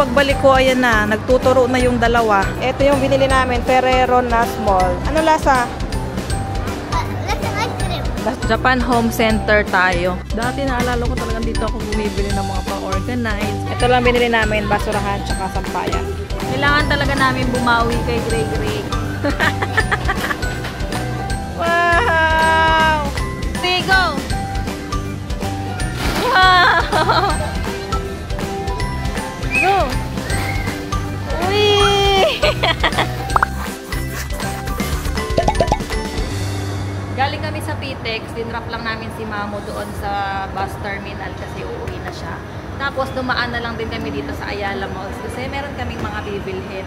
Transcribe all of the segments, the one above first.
pagbalik ko, ayan na, nagtuturo na yung dalawa. Ito yung binili namin, Ferrero na small. Ano lasa? Japan Home Center tayo. Dati naalala ko talagang dito ako bumibili ng mga pang-organize. Ito lang binili namin, basurahan tsaka sampayan. Kailangan talaga namin bumawi kay Gray Gray. Wow! Sige, go! Wow! Go! Uy! Galing kami sa Pitex, dinrap lang namin si Mamo doon sa bus terminal kasi uuwi na siya. Tapos dumaan na lang din kami dito sa Ayala Malls kasi meron kaming mga bibilhin.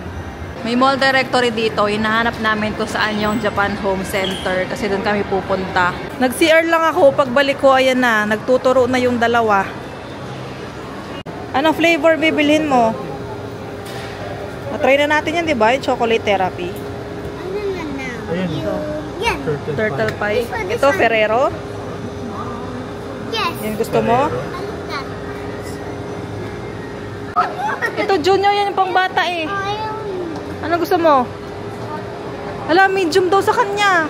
May mall directory dito, hinahanap namin kung saan yung Japan Home Center kasi doon kami pupunta. Nag-CR lang ako, pagbalik ko, ayan na, nagtuturo na yung dalawa. Anong flavor bibilhin mo? Na-try na natin yan, di ba? Yung chocolate therapy. Ayan. Yan. Turtle pie. Ito, Ferrero? Yes. Yan gusto mo? Ito, Junior, yan yung pang bata eh. Ano gusto mo? Hala, medium daw sa kanya.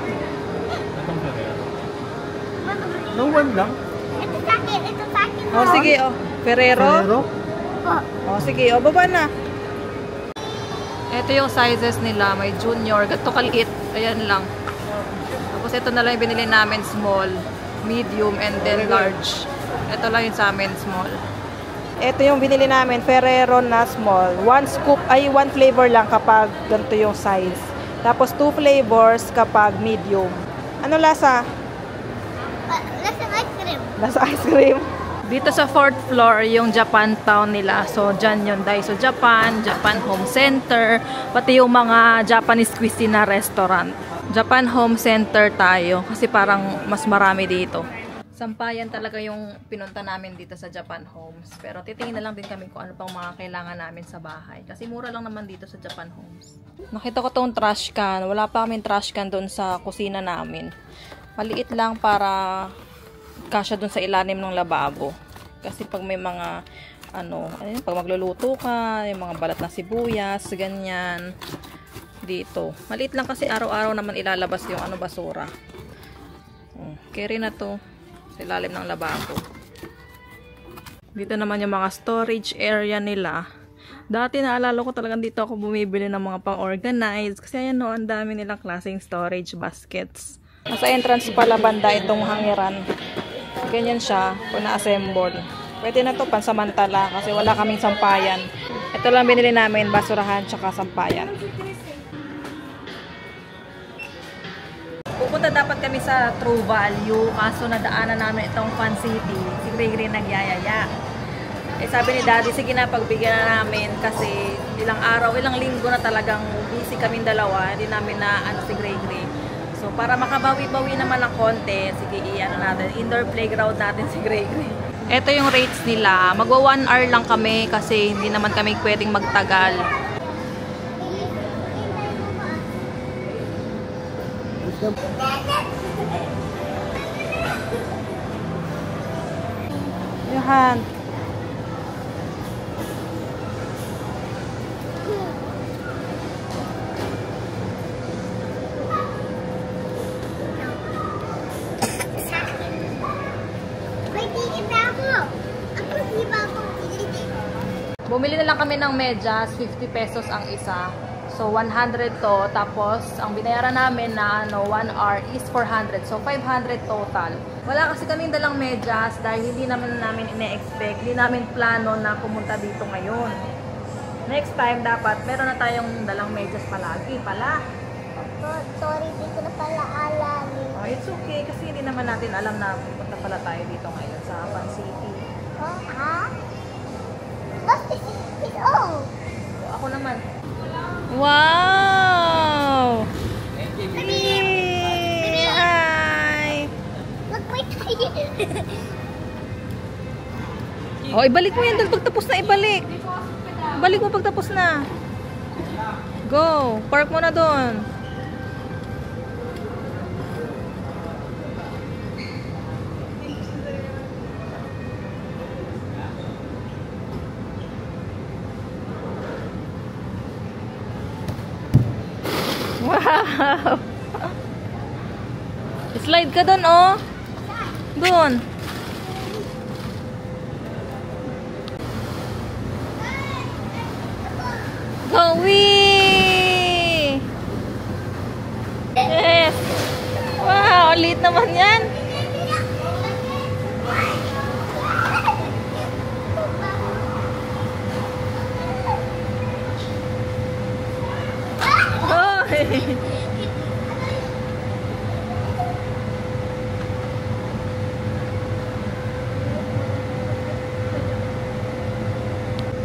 No one lang. Ito sa akin. Ito sa akin. Oh, sige, oh. Ferrero? Ferrero? Oh, sige, oh, baba na. Ito yung sizes nila. May junior, gato kaliit. Ayan lang. Tapos ito na lang yung binili namin, small, medium, and then large. Ito lang yung sa amin, small. Ito yung binili namin, Ferrero na small. One scoop, ay one flavor lang kapag ganito yung size. Tapos 2 flavors kapag medium. Ano lasa? Lasa ice cream. Lasa ice cream. Dito sa 4th floor, yung Japantown nila. So, dyan yung Daiso Japan, Japan Home Center, pati yung mga Japanese cuisine na restaurant. Japan Home Center tayo kasi parang mas marami dito. Sampayan talaga yung pinunta namin dito sa Japan Homes. Pero titingin na lang din kami kung ano pang mga kailangan namin sa bahay. Kasi mura lang naman dito sa Japan Homes. Nakita ko tong trash can. Wala pa kaming trash can doon sa kusina namin. Maliit lang para kasya doon sa ilalim ng lababo. Kasi pag may mga pag magluluto ka, yung mga balat na sibuyas, ganyan. Dito. Maliit lang kasi araw-araw naman ilalabas yung basura. Carry na to. Sa ilalim ng lababo. Dito naman yung mga storage area nila. Dati naalala ko talagang dito ako bumibili ng mga pang-organize. Kasi ayan no, ang dami nilang klaseng storage baskets. Nasa entrance pala banda itong hangiran. Ganyan siya, kung na-assemble. Pwede na to pansamantala kasi wala kaming sampayan. Ito lang binili namin, basurahan tsaka sampayan. Pupunta dapat kami sa True Value, kaso nadaanan namin itong Fun City. Si Gray Gray nagyayaya. Sabi ni Daddy, sige na, pagbigyan na namin kasi ilang linggo na talagang busy kaming dalawa. Hindi namin na si Gray Gray. So, para makabawi-bawi naman ng konti, sige, natin, indoor playground natin si Gray Gray. Ito yung rates nila. Magwa 1 hour lang kami kasi hindi naman kami pwedeng magtagal. Johan. Bumili na lang kami ng medyas, 50 pesos ang isa. So, 100 to. Tapos, ang binayaran namin na 1 hour is 400. So, 500 total. Wala kasi kaming dalang medyas dahil hindi naman namin ine-expect. Hindi namin plano na pumunta dito ngayon. Next time, dapat meron na tayong dalang medyas palagi pala. Sorry, di ko na pala alam. Oh, it's okay kasi hindi naman natin alam na pupunta pala tayo dito ngayon sa Fun City. Oh, ha? Basta oh. Ako naman. Wow! Hi! Mag-wait tayo. Oh, ibalik mo yan dahil pagtapos na ibalik. Ibalik mo pagtapos na. Go! Park mo na doon. Wow! Slide ka doon, oh. Doon. Gawi! Yes! Wow! Liit naman yan.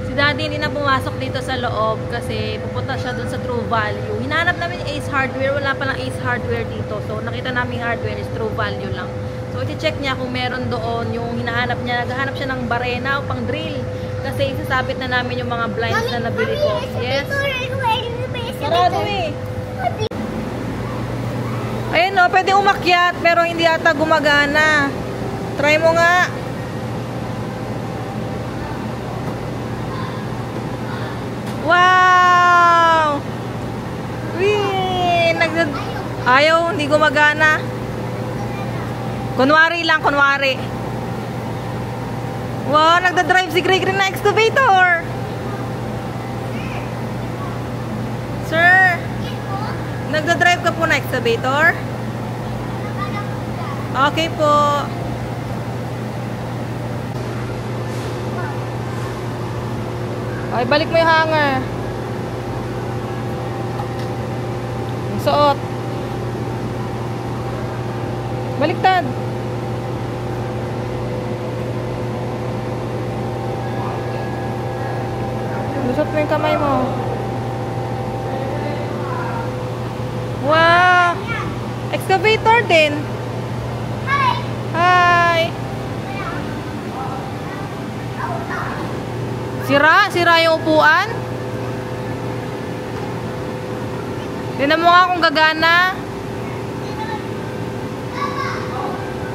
Si Daddy hindi na pumasok dito sa loob kasi pupunta siya dun sa True Value. Hinahanap namin yung Ace Hardware. Wala palang Ace Hardware dito. So, nakita namin yung hardware is True Value lang. So, iti-check niya kung meron doon yung hinahanap niya. Naghahanap siya ng barena o pang drill. Kasi isasabit na namin yung mga blinds na nabili ko. Yes? Sarado eh. Ayun o, pwede umakyat pero hindi ata gumagana. Try mo nga. Wow! Wee! Ayaw, hindi gumagana. Kunwari lang, kunwari. Wow, nagda-drive si Greg na excavator. Sir, nagda-drive ka po na excavator? Okay po. Ay, balik mo yung hanger. Yung suot. Baliktad. Lusot mo yung kamay mo. Wow! Excavator din. Hi! Hi! Sira yung upuan. Tingnan mo nga kung gagana.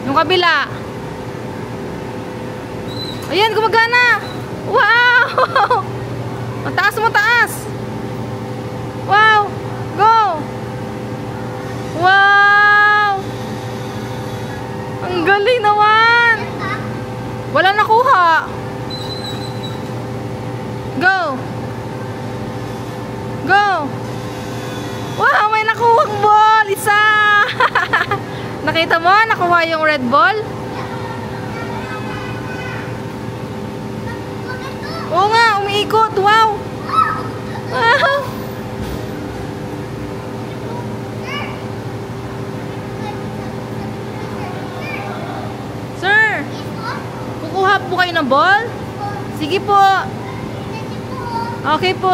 Yung kabila. Ayan, gumagana. Wow! Ang taas mo, taas. Wow! Go! Wow! Ang galing naman. Wala nakuha. Go! Go! Wow! May nakuhang ball! Isa! Nakita mo? Nakuha yung red ball? Oo nga! Umiikot! Wow! Wow! Sir! Kukuha po kayo ng ball? Sige po! Okay po.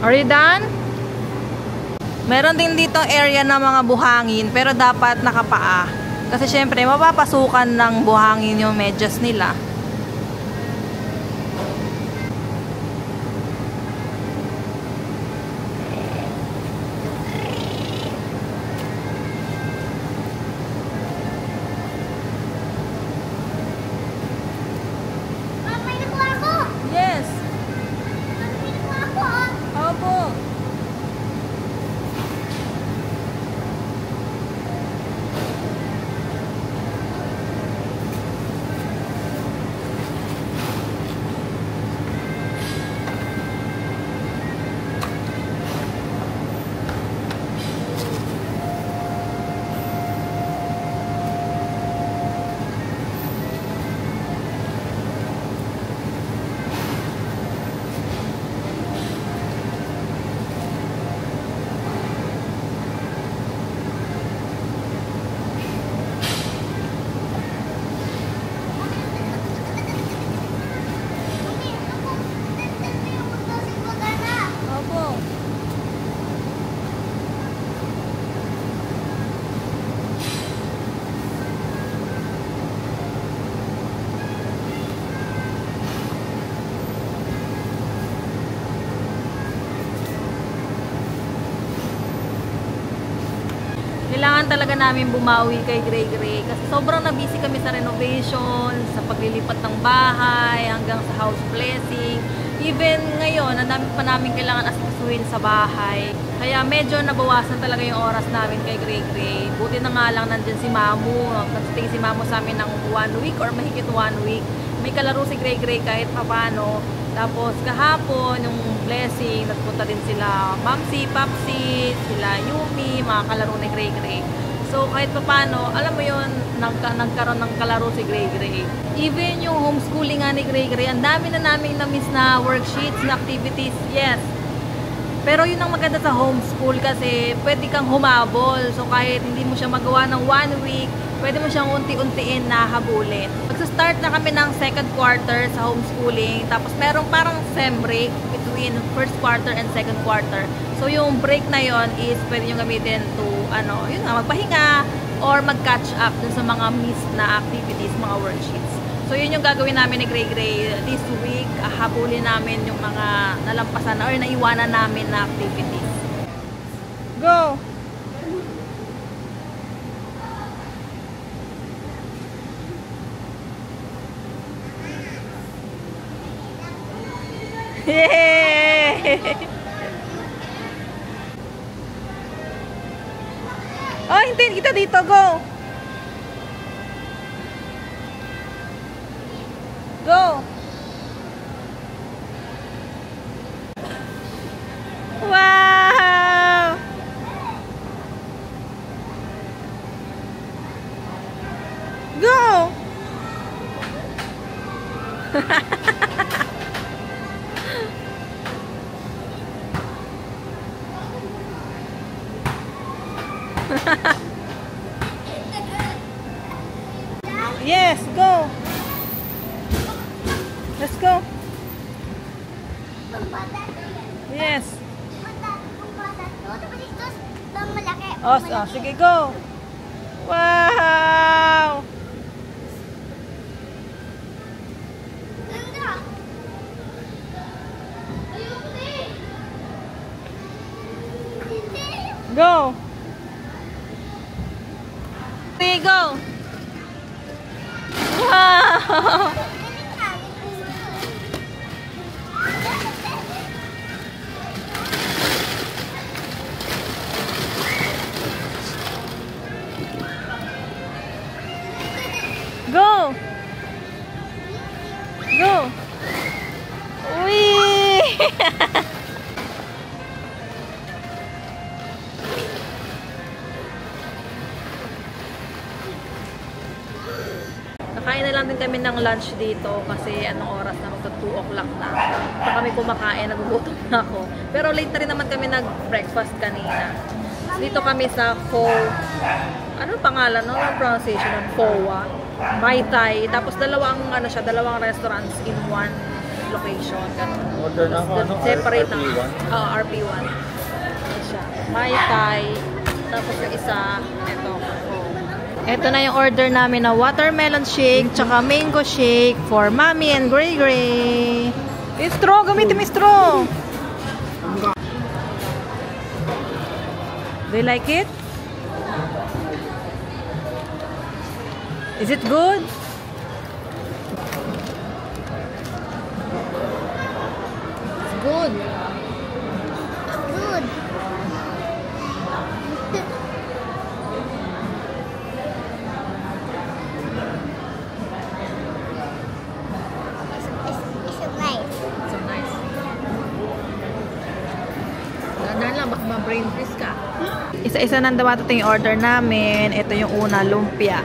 Are you done? Meron din dito area ng mga buhangin pero dapat nakapaa. Kasi syempre mapapasukan ng buhangin yung medyas nila. May nakuha ko! Yes. May nakuha ko! Opo. Kailangan talaga namin bumawi kay Gray Gray kasi sobrang na-busy kami sa renovation, sa paglilipat ng bahay, hanggang sa house blessing. Even ngayon, ang dami pa namin kailangan asikasuhin sa bahay. Kaya medyo nabawasan talaga yung oras namin kay Gray Gray. Buti na nga lang nandyan si Mamu. Nag-stay si Mamu sa amin ng 1 week or mahigit 1 week. May kalaro si Gray Gray kahit papano. Tapos kahapon, yung blessing, nagpunta din sila Mamsi, Papsi, sila Yumi, mga kalaro ni Gray Gray. So kahit papano, alam mo yun, nagkaroon ng kalaro si Gray Gray. Even yung homeschooling nga ni Gray Gray, ang dami na naming na-miss na worksheets, na activities, yes. Pero yun ang maganda sa homeschool kasi pwede kang humabol. So kahit hindi mo siya magawa ng 1 week, pwede mo siyang unti-untiin na habulin. Magsa-start na kami ng second quarter sa homeschooling. Tapos merong parang sem break between first quarter and second quarter. So yung break na yon is pwede nyo gamitin to yun nga, magpahinga or mag-catch up dun sa mga missed na activities, mga worksheets. So yun yung gagawin namin ni Gray Gray this week. Habulin namin yung mga nalampasan or naiwanan namin na activities. Go! Yay! Oh, hintayin kita dito. Go! Go! Wow! Go! Yes, go. Let's go. Yes. Oh, sige, go. Wow. Go. Okay, go. Wow. Go. Go. Wee. Nakain na lang din kami ng lunch dito kasi anong oras na, magto 2 o'clock na. Pa kami kumakain, nagugutom na ako. Pero late na rin naman kami nag-breakfast kanina. Dito kami sa Pho. Ano pangalan? No? Ang pronunciation ng Phowa. Mai Tai. Tapos dalawang restaurants in one location. Order na ako, separate RP1? Oo, RP1. Ano siya? Mai Tai. Tapos yung isa, ito. Ito na yung order namin na watermelon shake tsaka mango shake for Mommy and Gray Gray. Straw, gamitin mo straw. Do you like it? Is it good? It's good. Good. It's so nice. So nice. Dandan lang, baka ma-brain freeze ka. Isa-isa nang daw ito yung order namin. Ito yung una, lumpia.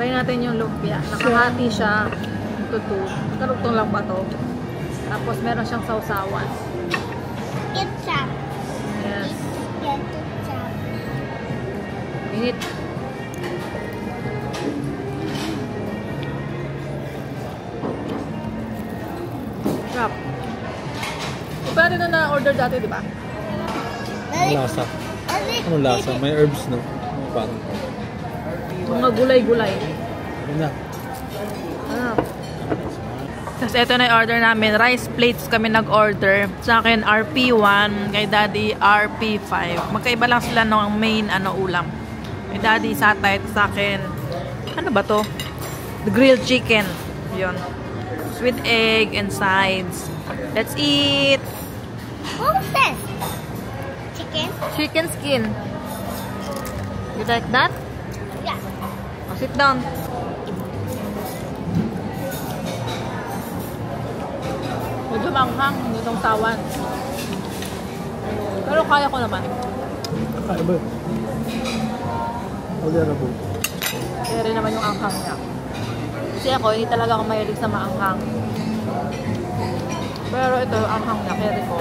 Try natin yung lumpia. Nakahati siya. Ito. Karugtong lang ba to? Tapos meron siyang sausawan. Ketchup. Yes. Ketchup. Init. Crap. Iba rin na order dati, di ba? Anong lasa? Anong lasa? May herbs, no? Parang. Mga gulay-gulay. Yun na. Ah. Tapos ito na yung order namin. Rice plates kami nag-order. Sa akin, RP1. Kay Daddy, RP5. Magkaiba lang sila ng main ulam. May daddy sa akin. Ano ba to? The grilled chicken. Yun. With egg and sides. Let's eat! What was this? Chicken? Chicken skin. You like that? Yeah. Oh, sit down. Medyo manghang itong sawan. Pero kaya ko naman. Kaya ba? Tolerable. Kaya rin naman yung anghang niya. Kasi ako, hindi talaga ako mahilig sa maanghang. Pero ito, anghang niya. Kaya rin ko.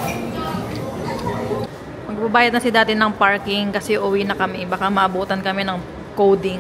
Magbabayad na si dati ng parking kasi uwi na kami. Baka maabutan kami ng coding.